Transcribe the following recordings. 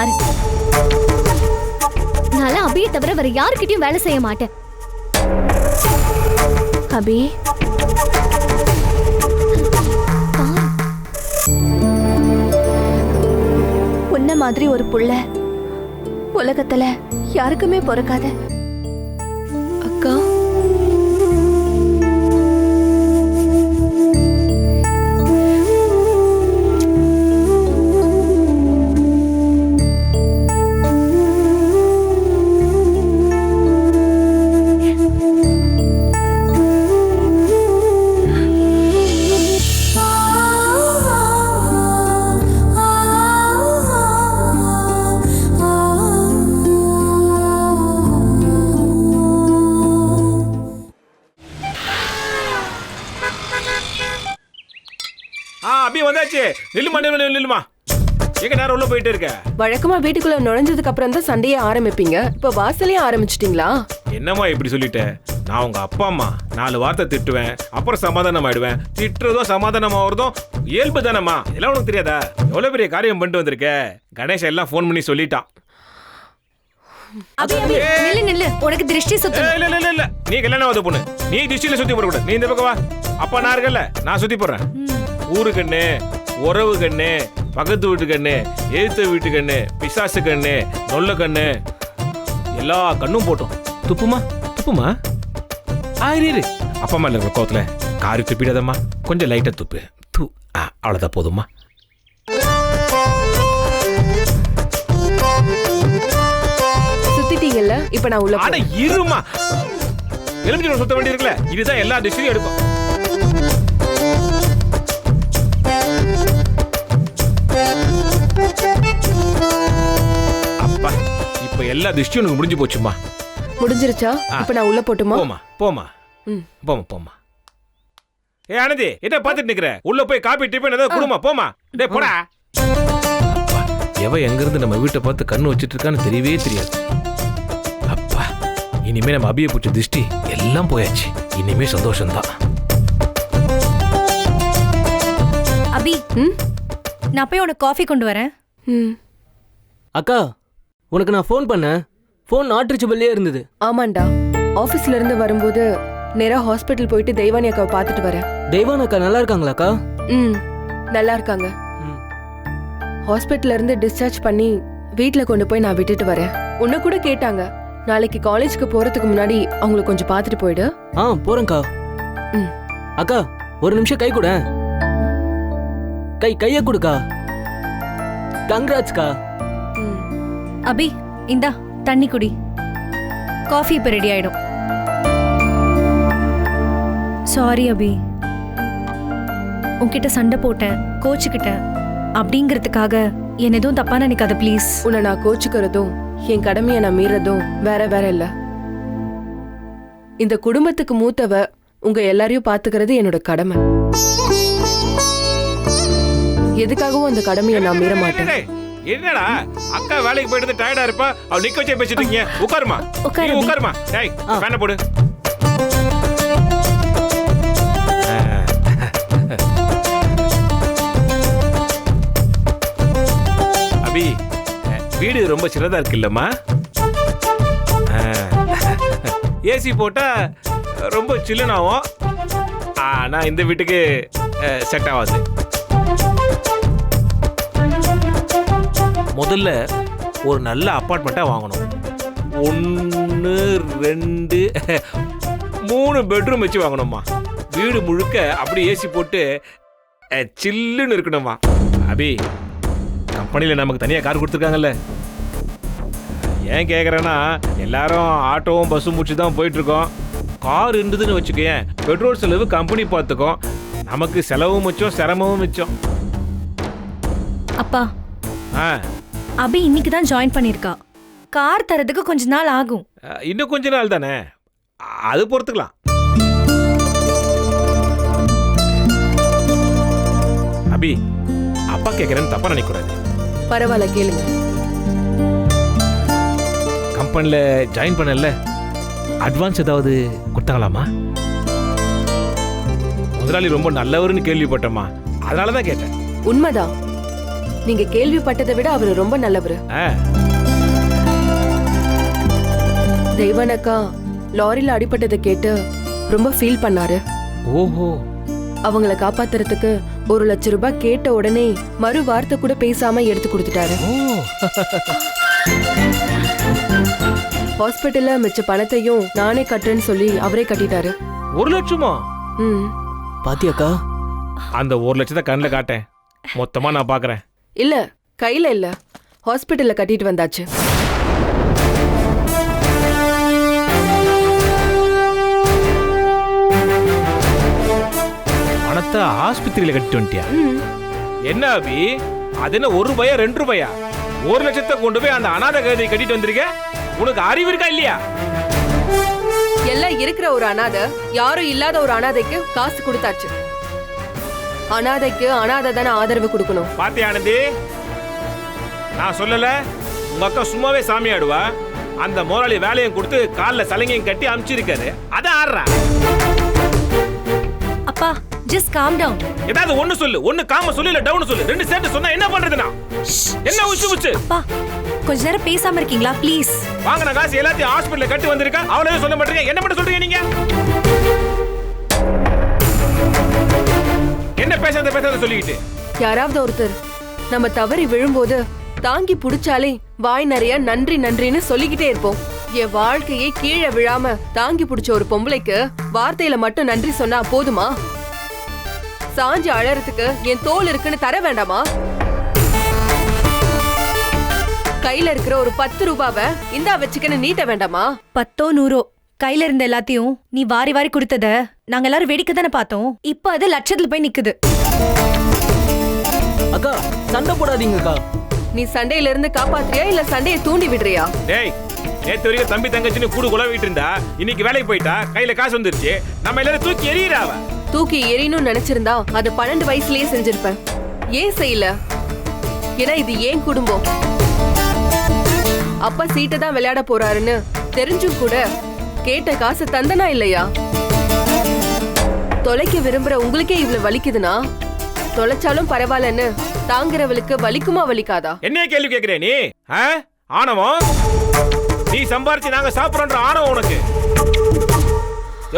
பாரு. நான் அபியை தவிர வேற யாருக்கிட்டையும் வேலை செய்ய மாட்டேன். அபி, உன்ன மாதிரி ஒரு புள்ள உலகத்துல யாருக்குமே பொறுக்காத. அக்கா, அபி வந்தாச்சு. நில்லுமா நில்லுமா. எங்க நேரம் உள்ள போயிட்டு இருக்க? வழக்கமா வீட்டுக்குள்ள நுழைஞ்சதுக்கு அப்புறம் தான் சண்டையே ஆரம்பிப்பீங்க. இப்ப வாசலே ஆரம்பிச்சிட்டீங்களா? என்னம்மா இப்படி சொல்லிட்ட? நான் உங்க அப்பா அம்மா 4 வார்த்தை திட்டுவேன், அப்புறம் சமாதானம் ஆயிடுவேன். திட்டுறதும் சமாதானம் ஆகுறதும் இயல்பு தானம்மா. எல்லாம் உனக்கு தெரியாதா? எவ்வளவு பெரிய காரியம் பண்ணிட்டு வந்திருக்க. கணேஷ் எல்லாம் போன் பண்ணி சொல்லிட்டான். நில்லு, உனக்கு திருஷ்டி சுத்தம். இல்ல நீ கல்யாணம் ஆகுது பொண்ணு. நீ திருஷ்டியில சுத்தி போட கூடாது. நீ இந்த பக்கம் வா. அப்பா நான் இருக்கல, நான் சுத்தி போடுறேன். ஊரு கண்ணு, உறவு கண்ணு, பக்கத்து வீட்டு கண்ணு, எழுத்து வீட்டு கண்ணு, பிசாசு கண்ணு, நொல்ல கண்ணு, எல்லா கண்ணும் போட்டோம். துப்புமா ஆயிரு. அப்பா அம்மா இருக்கிற கோவத்துல காரி துப்பிடாதம்மா. கொஞ்சம் லைட்டா துப்பு. அவ்வளவுதான் போதுமா. சுத்திட்டீங்கல்ல, இப்ப நான் உள்ள அட இருமா. எலுமிச்சை சுத்த வேண்டி இருக்குல்ல. இதுதான் எல்லா டிஷ்ஷையும் எடுக்கும். அப்பா, இப்ப எல்லா திஷ்டியும் உனக்கு முடிஞ்சு போச்சுமா. முடிஞ்சிருச்சா? இப்ப நான் உள்ள போட்டுமா? போமா. ஏ ஆனந்தி, என்ன பாத்துட்டு நிக்கிற? உள்ள போய் காபி டிபன் ஏதாவது குடுமா. போமா. டேய் போடா. எவ எங்க இருந்து நம்ம வீட்டை பார்த்து கண்ணு வச்சிட்டு இருக்கான்னு தெரியவே தெரியாது. அப்பா, இனிமே நம்ம அபியை பிடிச்ச திஷ்டி எல்லாம் போயாச்சு. இனிமே சந்தோஷம்தான். அபி, நான் போய் உனக்கு காஃபி கொண்டு வரேன். அக்கா, உனக்கு நான் ஃபோன் பண்ணேன். ஃபோன் நாட் ரீச்சபிள்லயே இருந்தது. ஆமாண்டா, ஆபீஸ்ல இருந்து வரும்போது நேரா ஹாஸ்பிட்டல் போயிட்டு தெய்வானி அக்காவை பார்த்துட்டு வரேன். தெய்வான் அக்கா நல்லா இருக்காங்களாக்கா? நல்லா இருக்காங்க. ஹாஸ்பிட்டல்ல இருந்து டிஸ்சார்ஜ் பண்ணி வீட்டுல கொண்டு போய் நான் விட்டுட்டு வரேன். உன்னை கூட கேட்டாங்க. நாளைக்கு காலேஜ்க்கு போறதுக்கு முன்னாடி அவங்களை கொஞ்சம் பார்த்துட்டு போயிடு. போறேன்க்கா. அக்கா, ஒரு நிமிஷம் கை கொடு. கைய கொடுக்கா. கங்க்ராட்ஸ்க்கா. அபி, இந்தா தண்ணி குடி. காஃபி இப்ப ரெடி ஆயிடும். சாரி அபி, உன்கிட்ட சண்டை போட்டேன், கோச்சுக்கிட்டேன். அப்படிங்கிறதுக்காக என்ன எதுவும் தப்பா நினைக்காத ப்ளீஸ். உன்னை நான் கோச்சுக்கிறதும் என் கடமையை நான் மீறதும் வேற இல்ல. இந்த குடும்பத்துக்கு மூத்தவ உங்க எல்லாரையும் பாத்துக்கிறது என்னோட கடமை. எதுக்காகவும் அந்த கடமையை நான் மீற மாட்டேன். என்னடா அக்கா வேலைக்கு போயிட்டு டயர்டா இருப்பா. அவ நிக்க வச்சே பேசிட்டு இருக்கீங்க. உட்காருமா. டேய் ஃபேனை போடு. அபி, வீடு ரொம்ப சின்னதா இருக்கு இல்லம்மா? ஏசி போட்டா ரொம்ப சில்லுனாவும். ஆனா இந்த வீட்டுக்கு செட் ஆகாது. முதல்ல ஒரு நல்ல அப்பார்ட்மெண்ட்டா வாங்கணும். 1 2 3 பெட்ரூம் வச்சு வாங்கணும்மா. வீடு முழுக்க அப்படி ஏசி போட்டு சில்லுன்னு இருக்கணும்மா. அபி, கம்பெனியில் நமக்கு தனியாக கார் கொடுத்துருக்காங்கல்ல. ஏன் கேட்குறேன்னா, எல்லாரும் ஆட்டோவும் பஸ்ஸும் முடிச்சு தான் போயிட்டுருக்கோம். கார் இருந்ததுன்னு வச்சுக்கேன், பெட்ரோல் செலவு கம்பெனி பார்த்துக்கோம். நமக்கு செலவும் மிச்சம், சிரமமும் மிச்சம். அப்பா, அபி இன்னைக்கு தான் ஜாயின் பண்ணிருக்கா. கார் தரதுக்கு கொஞ்ச நாள் ஆகும். இன்னும் கொஞ்ச நாள் தானே, அது பொறுத்துக்கலாம். அபி, அப்பா கேட்கறேன்னு தப்பா நினைக்கூடாது. பரவாயில்ல, கேளுங்க. கம்பெனில ஜாயின் பண்ணல, அட்வான்ஸ் ஏதாவது கொடுத்தாங்களாமா? முதலாளி ரொம்ப நல்லவர்னு கேள்விப்பட்டோமா, அதனாலதான் கேட்டேன். உண்மைதான். நீங்க கேள்விப்பட்டதை விட அவரு ரொம்ப நல்லவரு. ஆ, தெய்வானக்கா லாரில அடிபட்டதை கேட்டு ரொம்ப ஃபீல் பண்ணாரு. ஓஹோ, அவங்கள காப்பாத்துறதுக்கு 1 லட்சம் ரூபாய் கேட்ட உடனே மறு வார்த்தை கூட பேசாம எடுத்து கொடுத்துட்டாரு. ஓ. ஹாஸ்பிட்டல்ல மிச்ச பணத்தையும் நானே கட்டுறேன்னு சொல்லி அவரே கட்டிட்டாரு. 1 லட்சமா? ம். பாத்தியாக்கா? அந்த 1 லட்சத்தை கண்ணில் காட்டேன், மொத்தமா நான் பாக்குறேன். இல்ல, கையில இல்ல, ஹாஸ்பிட்டல்ல கட்டிட்டு வந்தாச்சு. பணத்தை ஆஸ்பத்திரியில கட்டிட்டு வந்துட்டியா? ம். என்ன அபி, அது என்ன 1 ரூபாயா 2 ரூபாயா? 1 லட்சத்தை கொண்டு போய் அந்த அனாதை கழுதை கட்டிட்டு வந்திருக்க. உனக்கு அறிவு இருக்கா இல்லையா? எல்லாம் இருக்கிற ஒரு அனாதை யாரும் இல்லாத ஒரு அனாதைக்கு காசு கொடுத்தாச்சு. அனாதைக்கு அனாதை தானே ஆதரவு கொடுக்கணும். பாத்தியா ஆனந்தி, நான் சொல்லல உங்க அக்கா சும்மாவே சாமி ஆடுவா. அந்த முதலாளி வேலையும் கொடுத்து கால்ல சலங்கையும் கட்டி அனுப்பிச்சிருக்காரு, அதான் ஆடுறா. அப்பா ஜஸ்ட் காம் டவுன். ஏதாவது ஒண்ணு சொல்லு, ஒண்ணு காம சொல்லு, இல்ல டவுன் சொல்லு. 2 சேர்த்து சொன்னா என்ன பண்றதுனா? என்ன உச்சு அப்பா கொஞ்ச நேரம் பேசாம இருக்கீங்களா ப்ளீஸ்? வாங்கின காசு எல்லாத்தையும் ஹாஸ்பிடல்ல கட்டி வந்திருக்கா, அவளே சொல்ல மாட்டீங்க. என்ன பண்ண சொல்றீங்க நீங்க? என்ன பேசாத சொல்லிக்கிட்டு? யாராவது ஒருத்தர் நம்ம தவறி விழும்போது தாங்கி புடிச்சாலே வாய் நிறைய நன்றி நன்றின்னு சொல்லிக்கிட்டே இருப்போம். என் வாழ்க்கையை கீழே விழாம தாங்கி புடிச்ச ஒரு பொம்பளைக்கு வார்த்தையில மட்டும் நன்றி சொன்னா போதுமா? சாஞ்சு அழறதுக்கு என் தோல் இருக்குன்னு தர வேண்டாமா? கையில இருக்கிற ஒரு 10 ரூபாவை இந்தா வச்சுக்கன்னு நீட்ட வேண்டாமா? 10 100 கையில இருந்த எல்லாத்தையும் நீ வாரி வாரி கொடுத்தத நாங்க எல்லாரும் வேடிக்கை தானே பார்த்தோம். இப்ப அது லட்சத்துல போய் நிக்குது. அக்கா சண்டை போடாதீங்கக்கா. நீ சண்டையில இருந்து காப்பாத்துறியா இல்ல சண்டையை தூண்டி விடுறியா? டேய், நேத்து வரைக்கும் தம்பி தங்கச்சின்னு கூடு குழவிட்டு இருந்தா, இன்னைக்கு வேலைக்கு போயிட்டா, கையில காசு வந்துருச்சு, நம்ம எல்லாரும் தூக்கி எறியறாவ. தூக்கி எறியணும்னு நினைச்சிருந்தா அது 12 வயசுலயே செஞ்சிருப்பேன். ஏன் செய்யல? ஏன்னா இது ஏன் குடும்பம். அப்பா சீட்டை தான் விளையாட போறாருன்னு தெரிஞ்சும் கூட கேட்ட காசு தந்தனா இல்லையா? தொலைக்க விரும்புற உங்களுக்கே இவ்வளவு வலிக்குதுன்னா தொலைச்சாலும் பரவாயில்லன்னு தாங்குறவளுக்கு வலிக்குமா வலிக்காதா? என்ன கேள்வி கேக்குறே நீ? ஆணவம்? நீ சம்பாரிச்சு நாங்க சாப்பிடுறோன்ற ஆணவம் உனக்கு?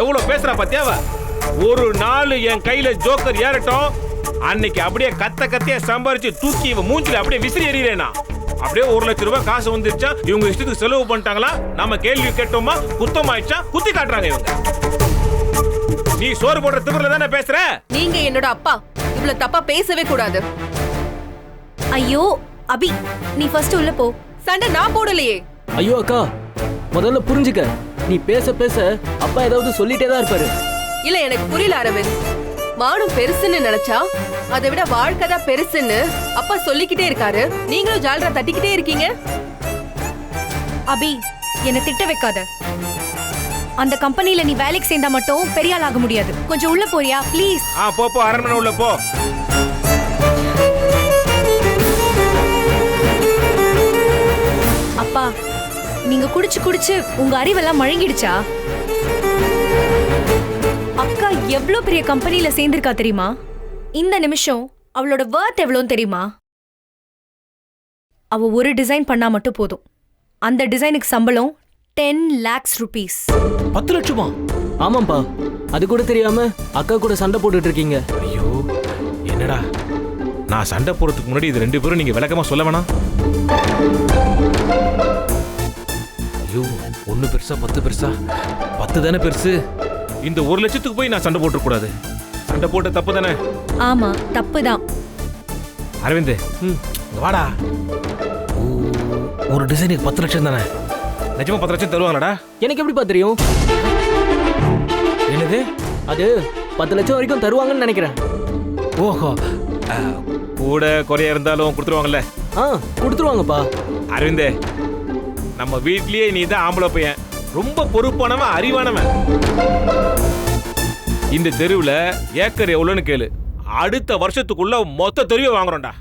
எவ்வளவு பேசுறா பாத்தியாவ? ஒரு நாள் என் கையில ஜோக்கர் ஏறட்டும், அன்னைக்கு அப்படியே கத்திய சம்பாரிச்சு தூக்கி இவ மூஞ்சில அப்படியே விசிறி எறியறேனா. அப்படியே 1 லட்சம் ரூபாய் காசு வந்துருச்சா, இவங்க இஷ்டத்துக்கு செலவு பண்ணிட்டாங்களா, நம்ம கேள்வி கேட்டோமா, குத்தம் ஆயிடுச்சா, குத்தி காட்டுறாங்க இவங்க. நீ சோறு போடுற திமிர்ல தானே பேசுற? நீங்க என்னோட அப்பா, இவ்வளவு தப்பா பேசவே கூடாது. ஐயோ அபி, நீ ஃபர்ஸ்ட் உள்ள போ. சண்டை நான் போடலையே. ஐயோ அக்கா, முதல்ல புரிஞ்சுக்க. நீ பேச பேச அப்பா ஏதாவது சொல்லிட்டே தான் இருப்பாரு. இல்ல எனக்கு புரியல அரவிந்த். மானம் பெருசுன்னு நினைச்சா அதை விட வாழ்க்கை தான் பெருசுன்னு அப்பா சொல்லிக்கிட்டே இருக்காரு. நீங்களும் ஜால்ரா தட்டிக்கிட்டே இருக்கீங்க. அபி என்ன திட்ட வைக்காத. அந்த கம்பெனில நீ வேலைக்கு சேர்ந்தா மட்டும் பெரிய ஆள் ஆக முடியாது. கொஞ்சம் உள்ள போறியா ப்ளீஸ்? போ அரண்மனை உள்ள போ. அப்பா நீங்க குடிச்சு குடிச்சு உங்க அறிவெல்லாம் மழுங்கிடுச்சா? அக்கா எவ்வளவு பெரிய கம்பெனில சேர்ந்திருக்கா தெரியுமா? இந்த நிமிஷம் அவளோட வர்த் எவ்வளோன்னு தெரியுமா? அவ ஒரு டிசைன் பண்ணா மட்டும் போதும், அந்த டிசைனுக்கு சம்பளம் 10 lakhs rupees. 10 லட்சமா? ஆமாப்பா, அது கூட தெரியாம அக்கா கூட சண்டை போட்டுட்டு இருக்கீங்க. ஐயோ என்னடா, நான் சண்டை போறதுக்கு முன்னாடி இது 2 பேரும் நீங்க விளக்கமா சொல்ல வேணாம். ஐயோ, 1 பெருசா 10 பெருசா? 10 தானே பெருசு. இந்த 1 லட்சத்துக்கு போய் நான் சண்டை போட்டு கூடாது. சண்டை போட்ட தப்பு தானே? ஆமா தப்புதான். அரவிந்த், வாடா. ஒரு டிசைனுக்கு 10 லட்சம் தானே? நிஜமா 10 லட்சம் தருவாங்களாடா? எனக்கு எப்படிப்பா தெரியும்? என்னது? அது 10 லட்சம் வரைக்கும் தருவாங்கன்னு நினைக்கிறேன். ஓஹோ, கூட குறைய இருந்தாலும் கொடுத்துருவாங்கல்ல? கொடுத்துருவாங்கப்பா. அரவிந்த், நம்ம வீட்லயே நீ தான் ஆம்பளை பையன், ரொம்ப பொறுப்பானவன், அறிவானவன். இந்த தெருவுல ஏக்கர் எவ்வளவுன்னு கேளு, அடுத்த வருஷத்துக்குள்ள மொத்த தெருவை வாங்குறோம்டா.